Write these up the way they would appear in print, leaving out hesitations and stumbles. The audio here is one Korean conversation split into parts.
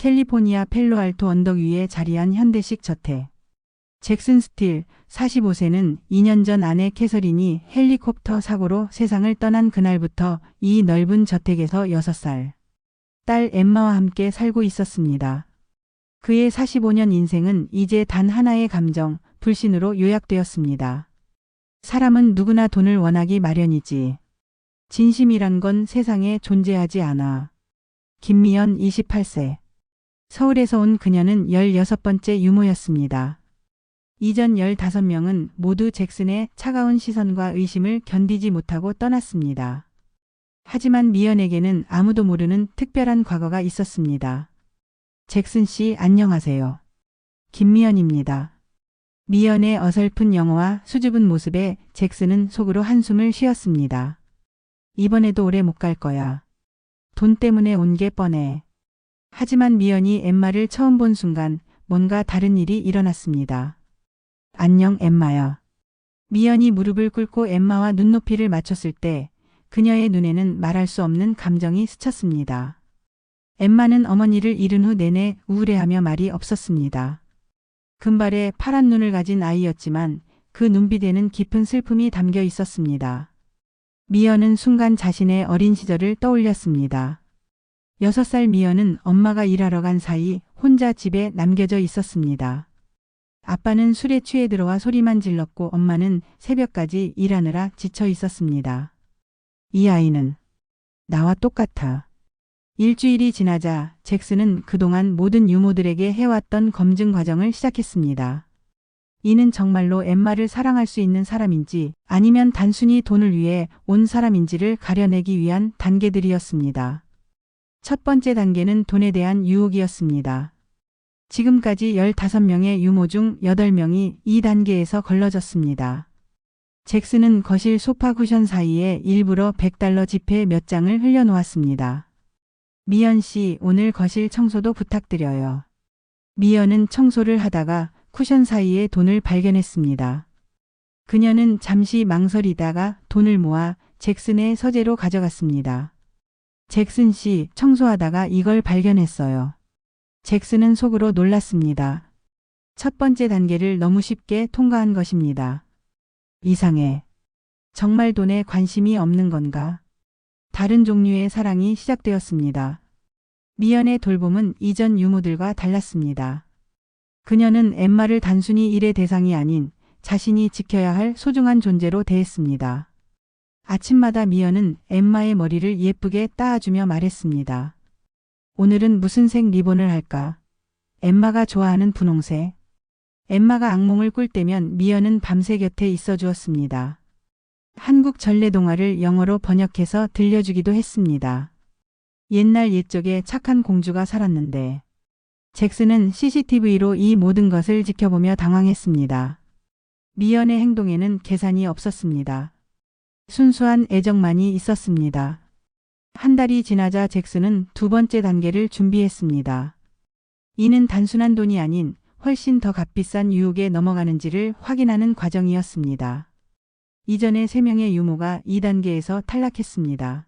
캘리포니아 펠로알토 언덕 위에 자리한 현대식 저택. 잭슨 스틸 45세는 2년 전 아내 캐서린이 헬리콥터 사고로 세상을 떠난 그날부터 이 넓은 저택에서 6살 딸 엠마와 함께 살고 있었습니다. 그의 45년 인생은 이제 단 하나의 감정, 불신으로 요약되었습니다. 사람은 누구나 돈을 원하기 마련이지. 진심이란 건 세상에 존재하지 않아. 김미연 28세. 서울에서 온 그녀는 16번째 유모였습니다. 이전 15명은 모두 잭슨의 차가운 시선과 의심을 견디지 못하고 떠났습니다. 하지만 미연에게는 아무도 모르는 특별한 과거가 있었습니다. 잭슨 씨 안녕하세요. 김미연입니다. 미연의 어설픈 영어와 수줍은 모습에 잭슨은 속으로 한숨을 쉬었습니다. 이번에도 오래 못 갈 거야. 돈 때문에 온 게 뻔해. 하지만 미연이 엠마를 처음 본 순간 뭔가 다른 일이 일어났습니다. 안녕 엠마야. 미연이 무릎을 꿇고 엠마와 눈높이를 맞췄을 때 그녀의 눈에는 말할 수 없는 감정이 스쳤습니다. 엠마는 어머니를 잃은 후 내내 우울해하며 말이 없었습니다. 금발에 파란 눈을 가진 아이였지만 그 눈빛에는 깊은 슬픔이 담겨 있었습니다. 미연은 순간 자신의 어린 시절을 떠올렸습니다. 6살 미연은 엄마가 일하러 간 사이 혼자 집에 남겨져 있었습니다. 아빠는 술에 취해 들어와 소리만 질렀고 엄마는 새벽까지 일하느라 지쳐 있었습니다. 이 아이는 나와 똑같아. 일주일이 지나자 잭슨은 그동안 모든 유모들에게 해왔던 검증 과정을 시작했습니다. 이는 정말로 엠마를 사랑할 수 있는 사람인지 아니면 단순히 돈을 위해 온 사람인지를 가려내기 위한 단계들이었습니다. 첫 번째 단계는 돈에 대한 유혹이었습니다. 지금까지 15명의 유모 중 8명이 이 단계에서 걸러졌습니다. 잭슨은 거실 소파 쿠션 사이에 일부러 $100 지폐 몇 장을 흘려놓았습니다. 미연 씨, 오늘 거실 청소도 부탁드려요. 미연은 청소를 하다가 쿠션 사이에 돈을 발견했습니다. 그녀는 잠시 망설이다가 돈을 모아 잭슨의 서재로 가져갔습니다. 잭슨 씨, 청소하다가 이걸 발견했어요. 잭슨은 속으로 놀랐습니다. 첫 번째 단계를 너무 쉽게 통과한 것입니다. 이상해. 정말 돈에 관심이 없는 건가? 다른 종류의 사랑이 시작되었습니다. 미연의 돌봄은 이전 유모들과 달랐습니다. 그녀는 엠마를 단순히 일의 대상이 아닌 자신이 지켜야 할 소중한 존재로 대했습니다. 아침마다 미연은 엠마의 머리를 예쁘게 따아주며 말했습니다. 오늘은 무슨 색 리본을 할까? 엠마가 좋아하는 분홍색. 엠마가 악몽을 꿀 때면 미연은 밤새 곁에 있어 주었습니다. 한국 전래 동화를 영어로 번역해서 들려주기도 했습니다. 옛날 옛적에 착한 공주가 살았는데 잭슨은 CCTV로 이 모든 것을 지켜보며 당황했습니다. 미연의 행동에는 계산이 없었습니다. 순수한 애정만이 있었습니다. 한 달이 지나자 잭슨은 두 번째 단계를 준비했습니다. 이는 단순한 돈이 아닌 훨씬 더 값비싼 유혹에 넘어가는지를 확인하는 과정이었습니다. 이전에 3명의 유모가 2단계에서 탈락했습니다.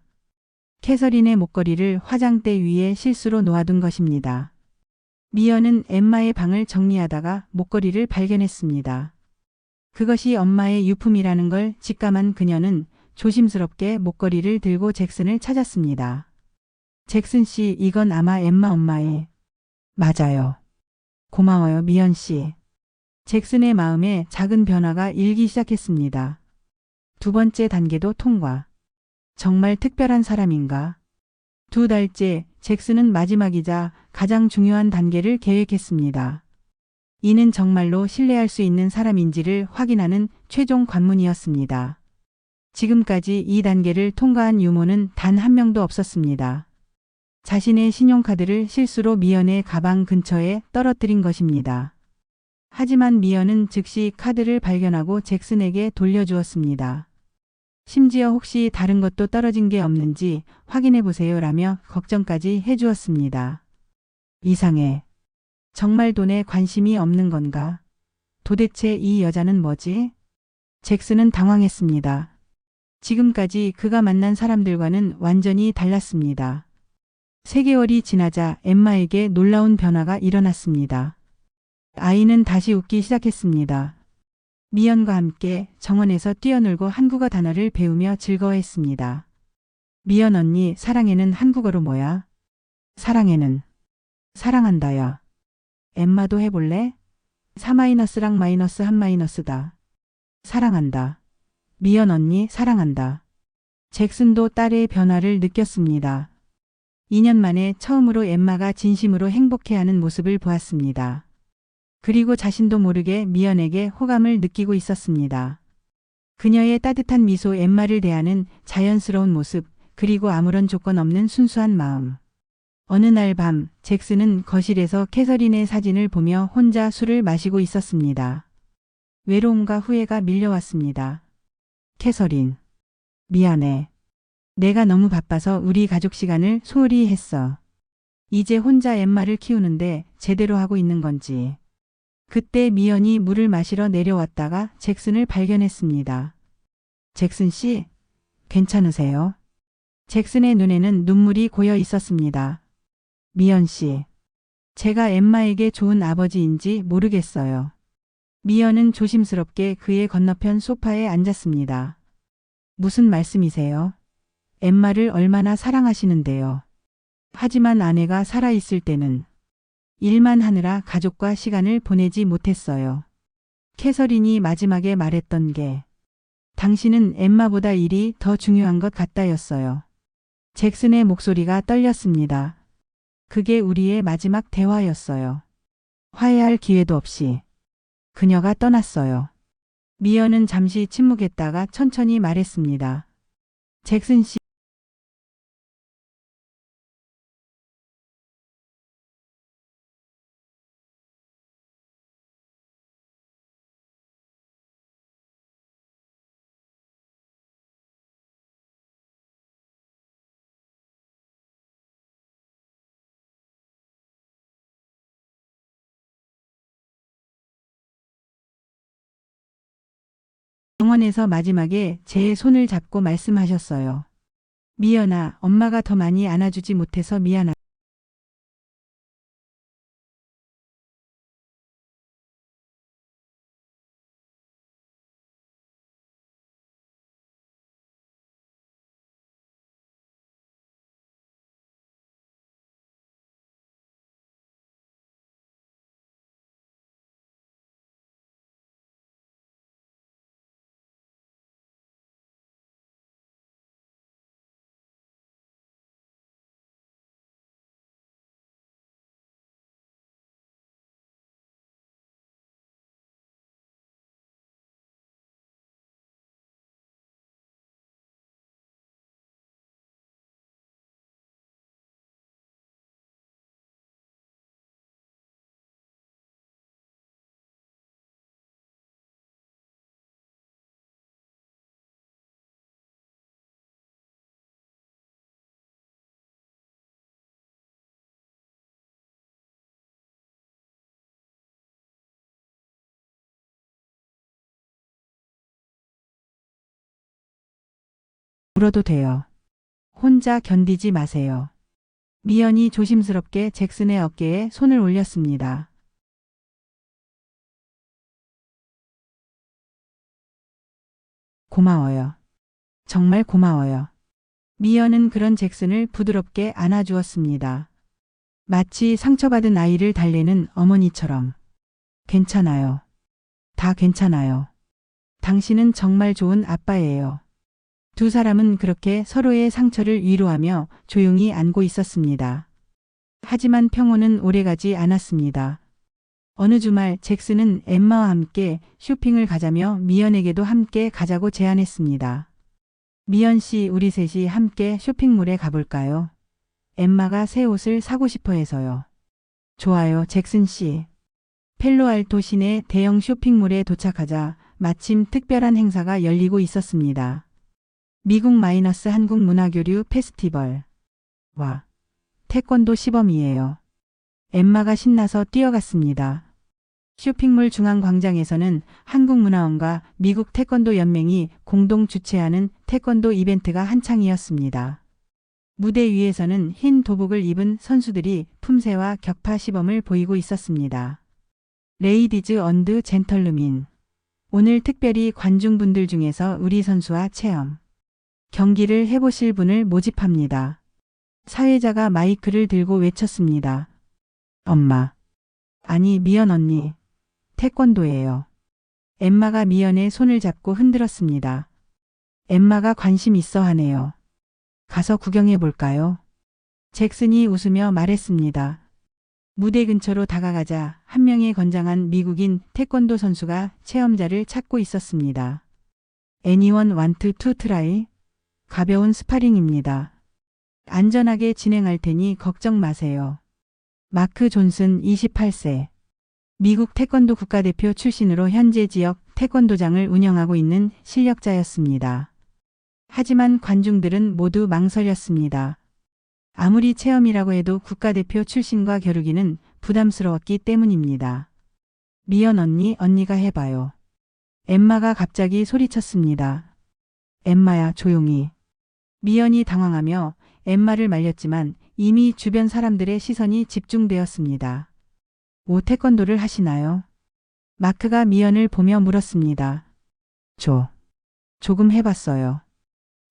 캐서린의 목걸이를 화장대 위에 실수로 놓아둔 것입니다. 미연은 엠마의 방을 정리하다가 목걸이를 발견했습니다. 그것이 엄마의 유품이라는 걸 직감한 그녀는 조심스럽게 목걸이를 들고 잭슨을 찾았습니다. 잭슨 씨, 이건 아마 엠마 엄마의. 맞아요. 고마워요, 미연 씨. 잭슨의 마음에 작은 변화가 일기 시작했습니다. 두 번째 단계도 통과. 정말 특별한 사람인가? 2달째 잭슨은 마지막이자 가장 중요한 단계를 계획했습니다. 이는 정말로 신뢰할 수 있는 사람인지를 확인하는 최종 관문이었습니다. 지금까지 이 단계를 통과한 유모는 단 한 명도 없었습니다. 자신의 신용카드를 실수로 미연의 가방 근처에 떨어뜨린 것입니다. 하지만 미연은 즉시 카드를 발견하고 잭슨에게 돌려주었습니다. 심지어 혹시 다른 것도 떨어진 게 없는지 확인해 보세요 라며 걱정까지 해주었습니다. 이상해. 정말 돈에 관심이 없는 건가? 도대체 이 여자는 뭐지? 잭슨은 당황했습니다. 지금까지 그가 만난 사람들과는 완전히 달랐습니다. 3개월이 지나자 엠마에게 놀라운 변화가 일어났습니다. 아이는 다시 웃기 시작했습니다. 미연과 함께 정원에서 뛰어놀고 한국어 단어를 배우며 즐거워했습니다. 미연 언니, 사랑해는 한국어로 뭐야? 사랑해는 사랑한다야. 엠마도 해볼래? 4-랑 -1-다. 사랑한다. 미연 언니, 사랑한다. 잭슨도 딸의 변화를 느꼈습니다. 2년 만에 처음으로 엠마가 진심으로 행복해하는 모습을 보았습니다. 그리고 자신도 모르게 미연에게 호감을 느끼고 있었습니다. 그녀의 따뜻한 미소, 엠마를 대하는 자연스러운 모습, 그리고 아무런 조건 없는 순수한 마음. 어느 날 밤, 잭슨은 거실에서 캐서린의 사진을 보며 혼자 술을 마시고 있었습니다. 외로움과 후회가 밀려왔습니다. 캐서린, 미안해. 내가 너무 바빠서 우리 가족 시간을 소홀히 했어. 이제 혼자 엠마를 키우는데 제대로 하고 있는 건지. 그때 미연이 물을 마시러 내려왔다가 잭슨을 발견했습니다. 잭슨 씨, 괜찮으세요? 잭슨의 눈에는 눈물이 고여 있었습니다. 미연 씨, 제가 엠마에게 좋은 아버지인지 모르겠어요. 미연은 조심스럽게 그의 건너편 소파에 앉았습니다. 무슨 말씀이세요? 엠마를 얼마나 사랑하시는데요. 하지만 아내가 살아있을 때는 일만 하느라 가족과 시간을 보내지 못했어요. 캐서린이 마지막에 말했던 게 당신은 엠마보다 일이 더 중요한 것 같다였어요. 잭슨의 목소리가 떨렸습니다. 그게 우리의 마지막 대화였어요. 화해할 기회도 없이 그녀가 떠났어요. 미연은 잠시 침묵했다가 천천히 말했습니다. 잭슨 씨, 병원에서 마지막에 제 손을 잡고 말씀하셨어요. 미연아, 엄마가 더 많이 안아주지 못해서 미안하다. 울어도 돼요. 혼자 견디지 마세요. 미연이 조심스럽게 잭슨의 어깨에 손을 올렸습니다. 고마워요. 정말 고마워요. 미연은 그런 잭슨을 부드럽게 안아주었습니다. 마치 상처받은 아이를 달래는 어머니처럼. 괜찮아요. 다 괜찮아요. 당신은 정말 좋은 아빠예요. 두 사람은 그렇게 서로의 상처를 위로하며 조용히 안고 있었습니다. 하지만 평온은 오래가지 않았습니다. 어느 주말 잭슨은 엠마와 함께 쇼핑을 가자며 미연에게도 함께 가자고 제안했습니다. 미연 씨, 우리 셋이 함께 쇼핑몰에 가볼까요? 엠마가 새 옷을 사고 싶어 해서요. 좋아요, 잭슨 씨. 펠로알토 시내 대형 쇼핑몰에 도착하자 마침 특별한 행사가 열리고 있었습니다. 미국 마이너스 한국 문화교류 페스티벌. 와, 태권도 시범이에요. 엠마가 신나서 뛰어갔습니다. 쇼핑몰 중앙 광장에서는 한국문화원과 미국 태권도 연맹이 공동 주최하는 태권도 이벤트가 한창이었습니다. 무대 위에서는 흰 도복을 입은 선수들이 품새와 격파 시범을 보이고 있었습니다. 레이디즈 언드 젠털루민. 오늘 특별히 관중분들 중에서 우리 선수와 체험 경기를 해보실 분을 모집합니다. 사회자가 마이크를 들고 외쳤습니다. 엄마. 아니, 미연 언니. 태권도예요. 엠마가 미연의 손을 잡고 흔들었습니다. 엠마가 관심 있어 하네요. 가서 구경해 볼까요? 잭슨이 웃으며 말했습니다. 무대 근처로 다가가자 한 명의 건장한 미국인 태권도 선수가 체험자를 찾고 있었습니다. Anyone want to try? 가벼운 스파링입니다. 안전하게 진행할 테니 걱정 마세요. 마크 존슨 28세. 미국 태권도 국가대표 출신으로 현재 지역 태권도장을 운영하고 있는 실력자였습니다. 하지만 관중들은 모두 망설였습니다. 아무리 체험이라고 해도 국가대표 출신과 겨루기는 부담스러웠기 때문입니다. 미연 언니, 언니가 해봐요. 엠마가 갑자기 소리쳤습니다. 엠마야, 조용히. 미연이 당황하며 엠마를 말렸지만 이미 주변 사람들의 시선이 집중되었습니다. 오, 태권도를 하시나요? 마크가 미연을 보며 물었습니다. 조금 해봤어요.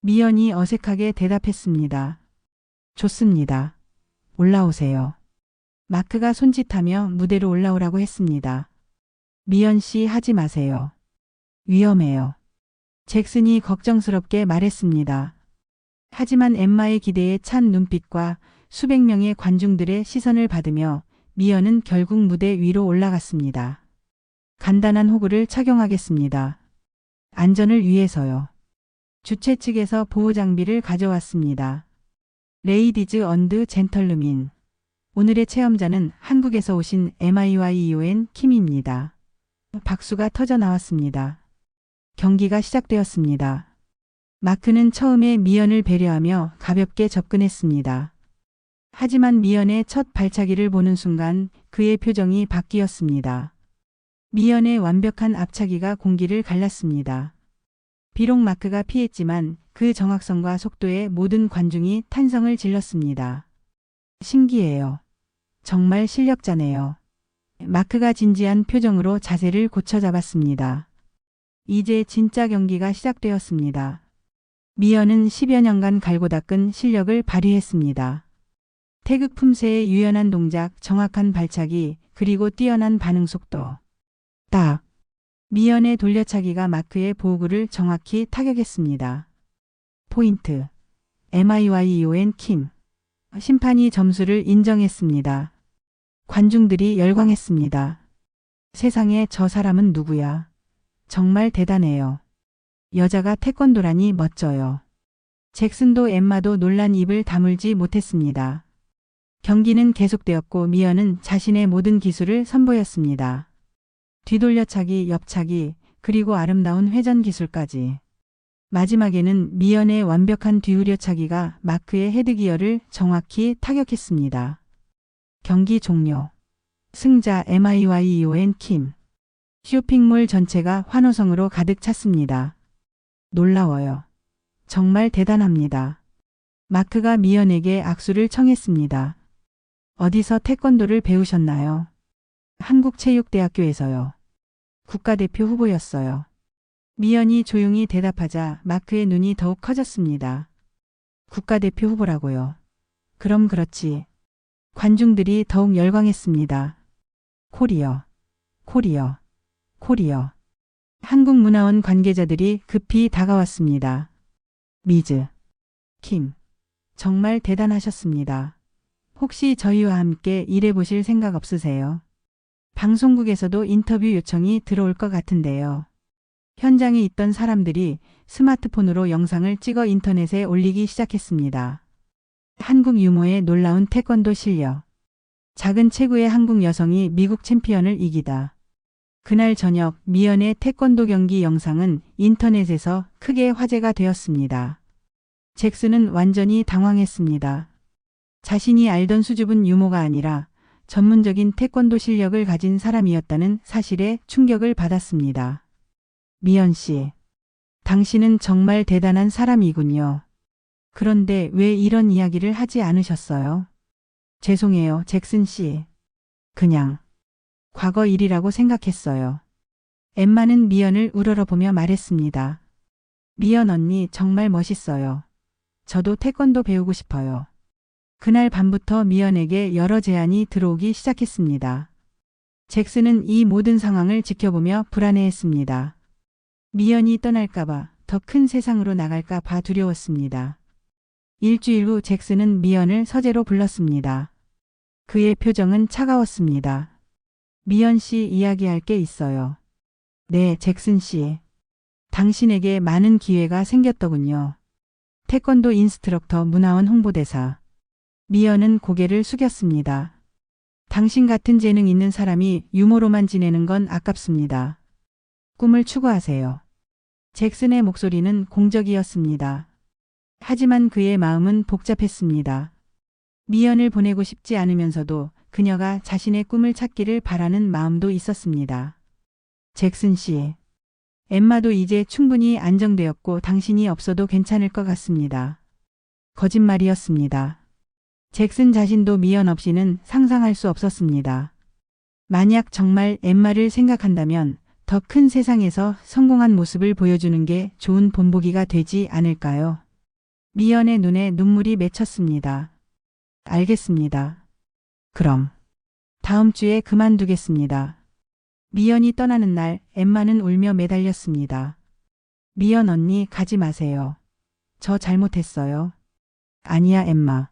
미연이 어색하게 대답했습니다. 좋습니다. 올라오세요. 마크가 손짓하며 무대로 올라오라고 했습니다. 미연 씨, 하지 마세요. 위험해요. 잭슨이 걱정스럽게 말했습니다. 하지만 엠마의 기대에 찬 눈빛과 수백 명의 관중들의 시선을 받으며 미연은 결국 무대 위로 올라갔습니다. 간단한 호구를 착용하겠습니다. 안전을 위해서요. 주최 측에서 보호 장비를 가져왔습니다. 레이디즈 언드 젠털루민. 오늘의 체험자는 한국에서 오신 MIYEON 킴입니다. 박수가 터져 나왔습니다. 경기가 시작되었습니다. 마크는 처음에 미연을 배려하며 가볍게 접근했습니다. 하지만 미연의 첫 발차기를 보는 순간 그의 표정이 바뀌었습니다. 미연의 완벽한 앞차기가 공기를 갈랐습니다. 비록 마크가 피했지만 그 정확성과 속도에 모든 관중이 탄성을 질렀습니다. 신기해요. 정말 실력자네요. 마크가 진지한 표정으로 자세를 고쳐 잡았습니다. 이제 진짜 경기가 시작되었습니다. 미연은 10여 년간 갈고 닦은 실력을 발휘했습니다. 태극 품새의 유연한 동작, 정확한 발차기, 그리고 뛰어난 반응 속도. 딱! 미연의 돌려차기가 마크의 보호구를 정확히 타격했습니다. 포인트. MIYEON 킴. 심판이 점수를 인정했습니다. 관중들이 열광했습니다. 세상에, 저 사람은 누구야? 정말 대단해요. 여자가 태권도라니 멋져요. 잭슨도 엠마도 놀란 입을 다물지 못했습니다. 경기는 계속되었고 미연은 자신의 모든 기술을 선보였습니다. 뒤돌려차기, 옆차기, 그리고 아름다운 회전 기술까지. 마지막에는 미연의 완벽한 뒤우려차기가 마크의 헤드기어를 정확히 타격했습니다. 경기 종료. 승자 MIYEON 킴. 쇼핑몰 전체가 환호성으로 가득 찼습니다. 놀라워요. 정말 대단합니다. 마크가 미연에게 악수를 청했습니다. 어디서 태권도를 배우셨나요? 한국체육대학교에서요. 국가대표 후보였어요. 미연이 조용히 대답하자 마크의 눈이 더욱 커졌습니다. 국가대표 후보라고요. 그럼 그렇지. 관중들이 더욱 열광했습니다. 코리어, 코리어, 코리어. 한국문화원 관계자들이 급히 다가왔습니다. 미즈, 킴, 정말 대단하셨습니다. 혹시 저희와 함께 일해보실 생각 없으세요? 방송국에서도 인터뷰 요청이 들어올 것 같은데요. 현장에 있던 사람들이 스마트폰으로 영상을 찍어 인터넷에 올리기 시작했습니다. 한국 유모의 놀라운 태권도 실력. 작은 체구의 한국 여성이 미국 챔피언을 이기다. 그날 저녁 미연의 태권도 경기 영상은 인터넷에서 크게 화제가 되었습니다. 잭슨은 완전히 당황했습니다. 자신이 알던 수줍은 유모가 아니라 전문적인 태권도 실력을 가진 사람이었다는 사실에 충격을 받았습니다. 미연 씨, 당신은 정말 대단한 사람이군요. 그런데 왜 이런 이야기를 하지 않으셨어요? 죄송해요, 잭슨 씨. 그냥 과거 일이라고 생각했어요. 엠마는 미연을 우러러보며 말했습니다. 미연 언니 정말 멋있어요. 저도 태권도 배우고 싶어요. 그날 밤부터 미연에게 여러 제안이 들어오기 시작했습니다. 잭슨은 이 모든 상황을 지켜보며 불안해했습니다. 미연이 떠날까봐, 더 큰 세상으로 나갈까봐 두려웠습니다. 일주일 후 잭슨은 미연을 서재로 불렀습니다. 그의 표정은 차가웠습니다. 미연 씨, 이야기할 게 있어요. 네, 잭슨 씨. 당신에게 많은 기회가 생겼더군요. 태권도 인스트럭터, 문화원 홍보대사. 미연은 고개를 숙였습니다. 당신 같은 재능 있는 사람이 유머로만 지내는 건 아깝습니다. 꿈을 추구하세요. 잭슨의 목소리는 공적이었습니다. 하지만 그의 마음은 복잡했습니다. 미연을 보내고 싶지 않으면서도 그녀가 자신의 꿈을 찾기를 바라는 마음도 있었습니다. 잭슨 씨, 엠마도 이제 충분히 안정되었고 당신이 없어도 괜찮을 것 같습니다. 거짓말이었습니다. 잭슨 자신도 미연 없이는 상상할 수 없었습니다. 만약 정말 엠마를 생각한다면 더 큰 세상에서 성공한 모습을 보여주는 게 좋은 본보기가 되지 않을까요? 미연의 눈에 눈물이 맺혔습니다. 알겠습니다. 그럼 다음 주에 그만두겠습니다. 미연이 떠나는 날 엠마는 울며 매달렸습니다. 미연 언니, 가지 마세요. 저 잘못했어요. 아니야, 엠마.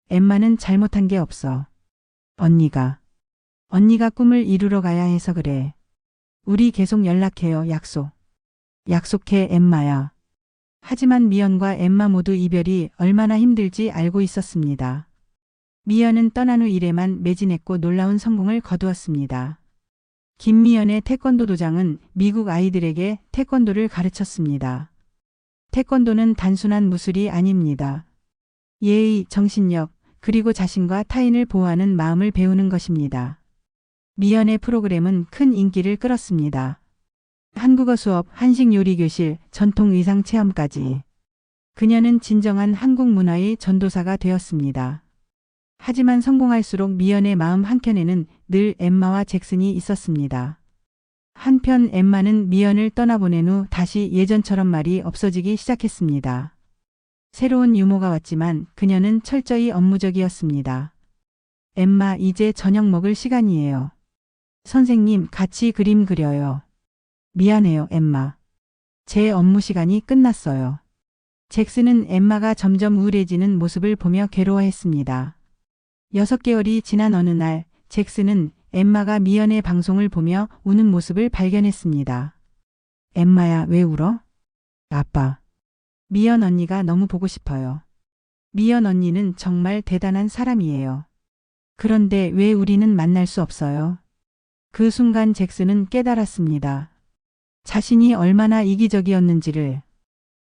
엠마는 잘못한 게 없어. 언니가 꿈을 이루러 가야 해서 그래. 우리 계속 연락해요, 약속. 약속해, 엠마야. 하지만 미연과 엠마 모두 이별이 얼마나 힘들지 알고 있었습니다. 미연은 떠난 후 일에만 매진했고 놀라운 성공을 거두었습니다. 김미연의 태권도 도장은 미국 아이들에게 태권도를 가르쳤습니다. 태권도는 단순한 무술이 아닙니다. 예의, 정신력, 그리고 자신과 타인을 보호하는 마음을 배우는 것입니다. 미연의 프로그램은 큰 인기를 끌었습니다. 한국어 수업, 한식 요리 교실, 전통 의상 체험까지. 그녀는 진정한 한국 문화의 전도사가 되었습니다. 하지만 성공할수록 미연의 마음 한켠에는 늘 엠마와 잭슨이 있었습니다. 한편 엠마는 미연을 떠나보낸 후 다시 예전처럼 말이 없어지기 시작했습니다. 새로운 유머가 왔지만 그녀는 철저히 업무적이었습니다. 엠마, 이제 저녁 먹을 시간이에요. 선생님, 같이 그림 그려요. 미안해요, 엠마. 제 업무 시간이 끝났어요. 잭슨은 엠마가 점점 우울해지는 모습을 보며 괴로워했습니다. 6개월이 지난 어느 날 잭슨은 엠마가 미연의 방송을 보며 우는 모습을 발견했습니다. 엠마야, 왜 울어? 아빠. 미연 언니가 너무 보고 싶어요. 미연 언니는 정말 대단한 사람이에요. 그런데 왜 우리는 만날 수 없어요? 그 순간 잭슨은 깨달았습니다. 자신이 얼마나 이기적이었는지를.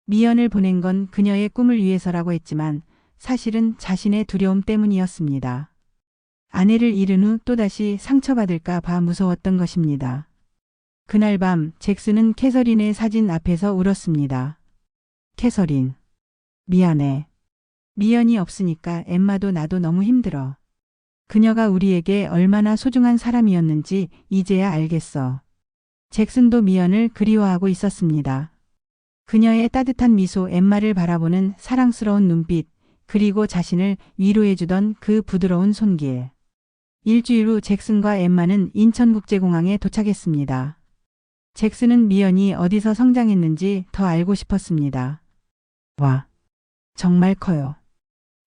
미연을 보낸 건 그녀의 꿈을 위해서라고 했지만 사실은 자신의 두려움 때문이었습니다. 아내를 잃은 후 또다시 상처받을까 봐 무서웠던 것입니다. 그날 밤 잭슨은 캐서린의 사진 앞에서 울었습니다. 캐서린, 미안해. 미연이 없으니까 엠마도 나도 너무 힘들어. 그녀가 우리에게 얼마나 소중한 사람이었는지 이제야 알겠어. 잭슨도 미연을 그리워하고 있었습니다. 그녀의 따뜻한 미소, 엠마를 바라보는 사랑스러운 눈빛, 그리고 자신을 위로해주던 그 부드러운 손길. 일주일 후 잭슨과 엠마는 인천국제공항에 도착했습니다. 잭슨은 미연이 어디서 성장했는지 더 알고 싶었습니다. 와, 정말 커요.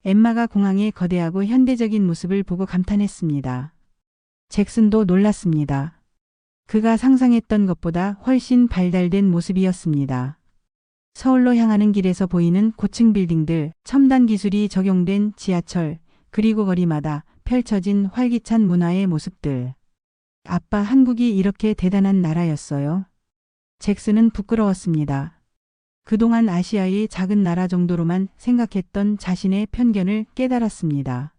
엠마가 공항의 거대하고 현대적인 모습을 보고 감탄했습니다. 잭슨도 놀랐습니다. 그가 상상했던 것보다 훨씬 발달된 모습이었습니다. 서울로 향하는 길에서 보이는 고층 빌딩들, 첨단 기술이 적용된 지하철, 그리고 거리마다 펼쳐진 활기찬 문화의 모습들. 아빠, 한국이 이렇게 대단한 나라였어요? 잭슨은 부끄러웠습니다. 그동안 아시아의 작은 나라 정도로만 생각했던 자신의 편견을 깨달았습니다.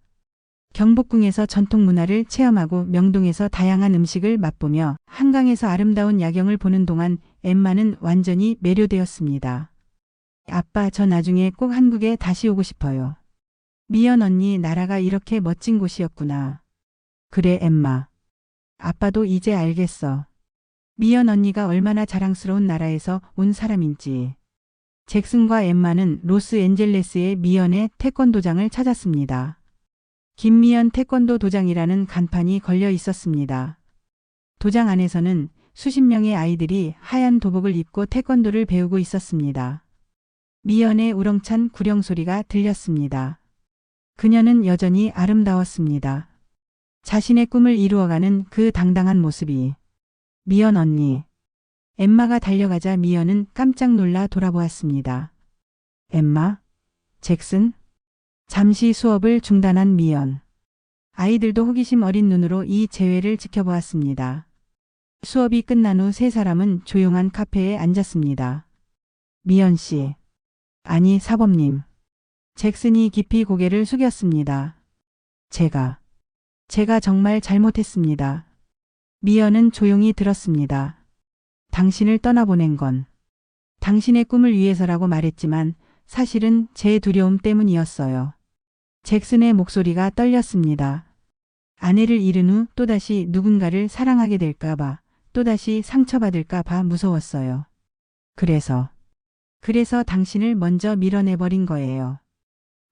경복궁에서 전통 문화를 체험하고 명동에서 다양한 음식을 맛보며 한강에서 아름다운 야경을 보는 동안 엠마는 완전히 매료되었습니다. 아빠, 저 나중에 꼭 한국에 다시 오고 싶어요. 미연 언니, 나라가 이렇게 멋진 곳이었구나. 그래, 엠마. 아빠도 이제 알겠어. 미연 언니가 얼마나 자랑스러운 나라에서 온 사람인지. 잭슨과 엠마는 로스앤젤레스의 미연의 태권도장을 찾았습니다. 김미연 태권도 도장이라는 간판이 걸려 있었습니다. 도장 안에서는 수십 명의 아이들이 하얀 도복을 입고 태권도를 배우고 있었습니다. 미연의 우렁찬 구령 소리가 들렸습니다. 그녀는 여전히 아름다웠습니다. 자신의 꿈을 이루어가는 그 당당한 모습이. 미연 언니. 엠마가 달려가자 미연은 깜짝 놀라 돌아보았습니다. 엠마? 잭슨? 잠시 수업을 중단한 미연. 아이들도 호기심 어린 눈으로 이 재회를 지켜보았습니다. 수업이 끝난 후 세 사람은 조용한 카페에 앉았습니다. 미연 씨. 아니, 사범님. 잭슨이 깊이 고개를 숙였습니다. 제가 정말 잘못했습니다. 미연은 조용히 들었습니다. 당신을 떠나보낸 건 당신의 꿈을 위해서라고 말했지만 사실은 제 두려움 때문이었어요. 잭슨의 목소리가 떨렸습니다. 아내를 잃은 후 또다시 누군가를 사랑하게 될까봐, 또다시 상처받을까봐 무서웠어요. 그래서 당신을 먼저 밀어내버린 거예요.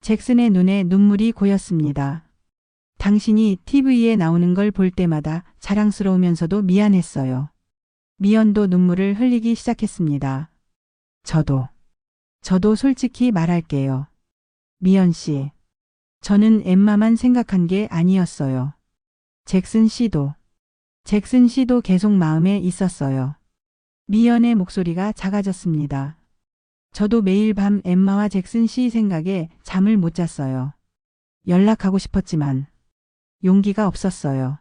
잭슨의 눈에 눈물이 고였습니다. 당신이 TV에 나오는 걸 볼 때마다 자랑스러우면서도 미안했어요. 미연도 눈물을 흘리기 시작했습니다. 저도 솔직히 말할게요. 미연 씨. 저는 엠마만 생각한 게 아니었어요. 잭슨 씨도 계속 마음에 있었어요. 미연의 목소리가 작아졌습니다. 저도 매일 밤 엠마와 잭슨 씨 생각에 잠을 못 잤어요. 연락하고 싶었지만 용기가 없었어요.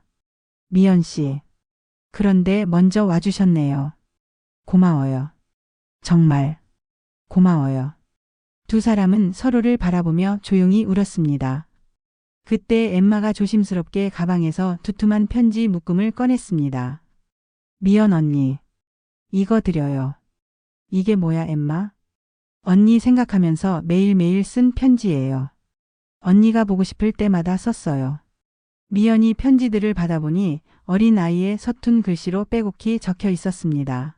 미연 씨. 그런데 먼저 와주셨네요. 고마워요. 정말 고마워요. 두 사람은 서로를 바라보며 조용히 울었습니다. 그때 엠마가 조심스럽게 가방에서 두툼한 편지 묶음을 꺼냈습니다. 미연 언니. 이거 드려요. 이게 뭐야, 엠마? 언니 생각하면서 매일매일 쓴 편지예요. 언니가 보고 싶을 때마다 썼어요. 미연이 편지들을 받아보니 어린 아이의 서툰 글씨로 빼곡히 적혀 있었습니다.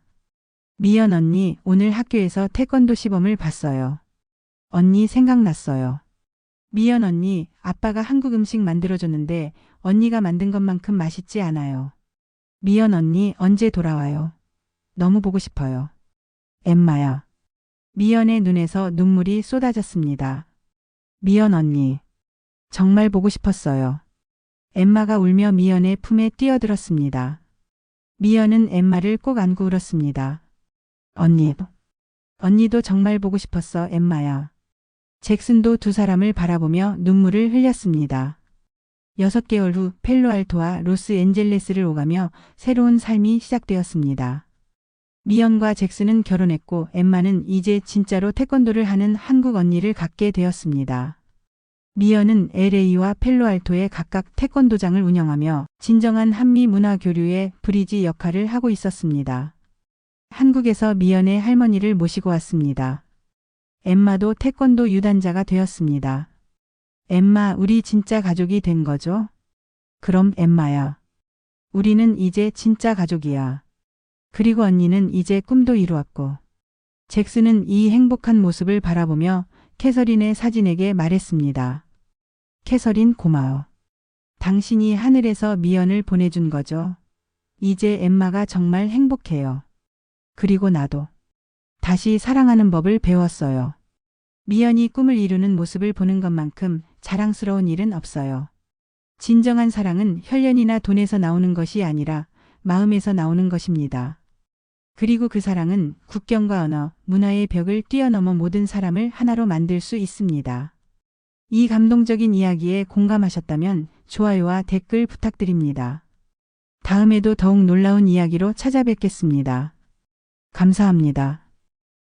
미연 언니, 오늘 학교에서 태권도 시범을 봤어요. 언니 생각났어요. 미연 언니, 아빠가 한국 음식 만들어줬는데 언니가 만든 것만큼 맛있지 않아요. 미연 언니, 언제 돌아와요? 너무 보고 싶어요. 엠마야. 미연의 눈에서 눈물이 쏟아졌습니다. 미연 언니. 정말 보고 싶었어요. 엠마가 울며 미연의 품에 뛰어들었습니다. 미연은 엠마를 꼭 안고 울었습니다. 언니도 정말 보고 싶었어, 엠마야. 잭슨도 두 사람을 바라보며 눈물을 흘렸습니다. 6개월 후 펠로알토와 로스앤젤레스를 오가며 새로운 삶이 시작되었습니다. 미연과 잭슨은 결혼했고 엠마는 이제 진짜로 태권도를 하는 한국 언니를 갖게 되었습니다. 미연은 LA와 펠로알토에 각각 태권도장을 운영하며 진정한 한미 문화 교류의 브리지 역할을 하고 있었습니다. 한국에서 미연의 할머니를 모시고 왔습니다. 엠마도 태권도 유단자가 되었습니다. 엠마, 우리 진짜 가족이 된 거죠? 그럼 엠마야. 우리는 이제 진짜 가족이야. 그리고 언니는 이제 꿈도 이루었고. 잭슨은 이 행복한 모습을 바라보며 캐서린의 사진에게 말했습니다. 캐서린, 고마워. 당신이 하늘에서 미연을 보내준 거죠. 이제 엠마가 정말 행복해요. 그리고 나도 다시 사랑하는 법을 배웠어요. 미연이 꿈을 이루는 모습을 보는 것만큼 자랑스러운 일은 없어요. 진정한 사랑은 혈연이나 돈에서 나오는 것이 아니라 마음에서 나오는 것입니다. 그리고 그 사랑은 국경과 언어, 문화의 벽을 뛰어넘어 모든 사람을 하나로 만들 수 있습니다. 이 감동적인 이야기에 공감하셨다면 좋아요와 댓글 부탁드립니다. 다음에도 더욱 놀라운 이야기로 찾아뵙겠습니다. 감사합니다.